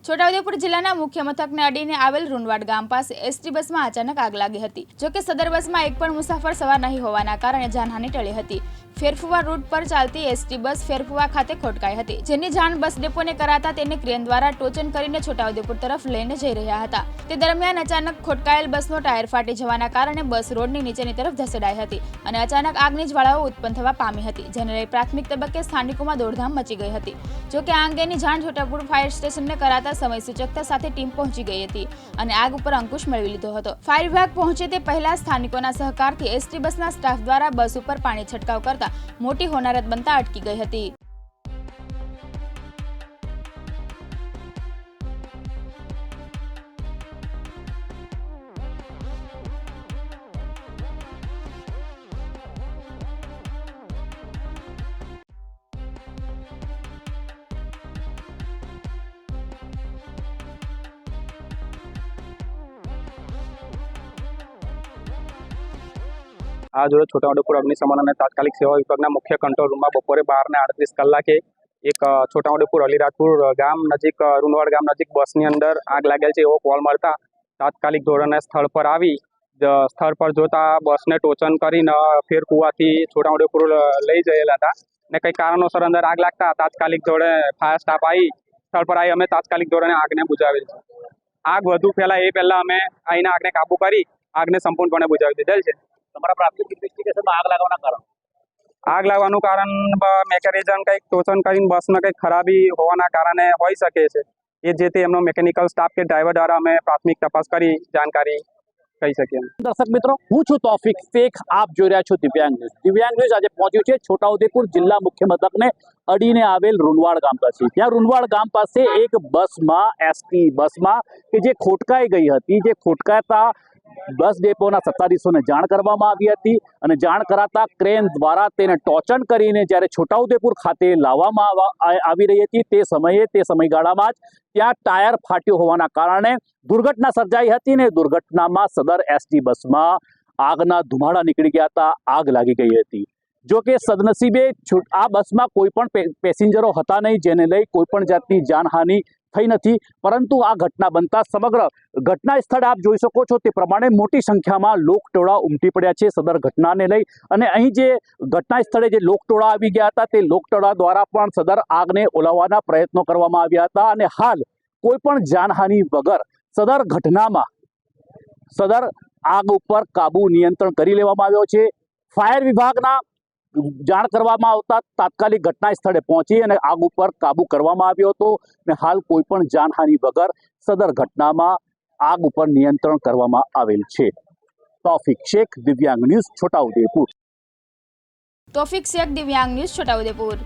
છોટાઉદેપુર જિલ્લાના મુખ્ય મથકને અડીને આવેલ રૂનવાડ ગામ પાસે એસટી બસમાં અચાનક આગ લાગી હતી। જોકે સદર બસમાં એક પણ મુસાફર સવાર નહીં હોવાના કારણે જાનહાનિ ટળી હતી। ફેરફુવા રૂટ પર ચાલતી એસટી બસ ફેરફુવા ખાતે ખોટકાઈ હતી, જેની જાણ બસ ડેપોને કરાતા તેને ક્રેન દ્વારા ટોચન કરીને છોટાઉદેપુર તરફ લઈને જઈ રહ્યા હતા। તે દરમિયાન અચાનક ખોટકાયેલ બસનો ટાયર ફાટી જવાના કારણે બસ રોડની નીચેની તરફ ધસેડાઈ હતી અને અચાનક આગની જ્વાળાઓ ઉત્પન્ન થવા પામી હતી, જેને લઈ પ્રાથમિક તબક્કે સ્થાનિકોમાં દોડધામ મચી ગઈ હતી। જોકે આ અંગેની જાણ છોટાઉદેપુર ફાયર સ્ટેશનને કરાતા સમય સૂચકતા સાથે ટીમ પહોંચી ગઈ હતી અને આગ ઉપર અંકુશ મેળવી લીધો હતો। ફાયર વિભાગ પહોંચે તે પહેલા સ્થાનિકોના સહકારથી એસટી બસના સ્ટાફ દ્વારા બસ ઉપર પાણી છંટકાવ કરતા મોટી હોનારત બનતા અટકી ગઈ હતી। आज रोज छोटाउदेपुर अग्निशमन और तात्कालिक सेवा विभाग मुख्य कंट्रोल रूम में बपोरे 12:38 कलाके एक छोटाउदेपुर अलीराजपुर गाम नजीक रूनवाड गाम नजीक बसनी अंदर आग लागेल छे एवो कॉल मळता तात्कालिक धोरणे स्थल पर आवी स्थल पर जोता बस ने टोचन करीने फेरकुवाथी छोटाउदेपुर लई जयेला हता ने कई कारणोसर अंदर आग लागता तात्कालिक धोरणे फायर स्टाफ आई स्थल पर आई अमे तात्कालिक धोरणे आग ने बुझावेल छे। आग वधु फैलाय ए पहेला अमे आईने आग ने काबू करी आग ने संपूर्णपणे बुझावी दीधेल छे। તમારા પ્રાથમિક ઇન્વેસ્ટિગેશનમાં આગ લાગવાના કારણ आग लागवानुं कारण मेकेनिઝમ કંઈક ટોચન કરીને બસમાં કંઈક ખરાબી હોવાના કારણે હોઈ શકે છે। એ જે તે એમનો મેકેનિકલ સ્ટાફ કે ડ્રાઈવર દ્વારા અમે પ્રાથમિક તપાસ કરી જાણકારી કહી શકીએ। દર્શક મિત્રો, હું છું તૌફિક શેખ, આપ જોઈ રહ્યા છો દિવ્યાંગ ન્યૂઝ। દિવ્યાંગ ન્યૂઝ આજે પહોંચ્યું છે છોટાઉદેપુર જિલ્લા મુખ્ય મથકને અડીને આવેલ રૂનવાડ ગામ પાસે। ત્યાં રૂનવાડ ગામ પાસે એક બસમાં એસટી બસમાં કે જે ખોટકાઈ ગઈ હતી, જે ખોટકાતા બસ ડેપોના સત્તાધીશોને જાણ કરવામાં આવી હતી અને જાણ કરાતા ક્રેન દ્વારા તેને ટોચન કરીને જ્યારે છોટાઉદેપુર ખાતે લાવવામાં આવી રહી હતી તે સમયગાળામાં જ ત્યાં ટાયર ફાટ્યો હોવાના કારણે દુર્ઘટના સર્જાઈ હતી ને દુર્ઘટનામાં સદર એસટી બસમાં આગના ધુમાડા નીકળી ગયા હતા, આગ લાગી ગઈ હતી। જો કે સદનસીબે આ બસમાં કોઈ પણ પેસેન્જરો હતા નહીં, જેને લઈ કોઈ પણ જાતની જાનહાનિ થઈ નથી, પરંતુ આ ઘટના બનતા સમગ્ર ઘટના સ્થળે આપ જોઈ શકો છો તે પ્રમાણે મોટી સંખ્યામાં લોકટોળા ઉમટી પડ્યા છે સદર ઘટનાને લઈ અને અહીં જે ઘટના સ્થળે જે લોકટોળા આવી ગયા હતા તે લોકટોળા દ્વારા પણ સદર આગને ઓલવવાના પ્રયત્નો કરવામાં આવ્યા હતા અને હાલ કોઈ પણ જાનહાનિ વગર સદર આગ ઉપર કાબુ નિયંત્રણ કરી લેવામાં આવ્યો છે। ફાયર વિભાગના જાણ કરવામાં આવતા તાત્કાલિક ઘટના સ્થળે પહોંચી અને આગ ઉપર કાબુ કરવામાં આવ્યો હતો અને હાલ કોઈ પણ જાનહાનિ વગર સદર ઘટનામાં આગ ઉપર નિયંત્રણ કરવામાં આવેલ છે। તૌફિક શેખ, દિવ્યાંગ ન્યૂઝ, છોટાઉદેપુર। તૌફિક શેખ, દિવ્યાંગ ન્યૂઝ, છોટાઉદેપુર।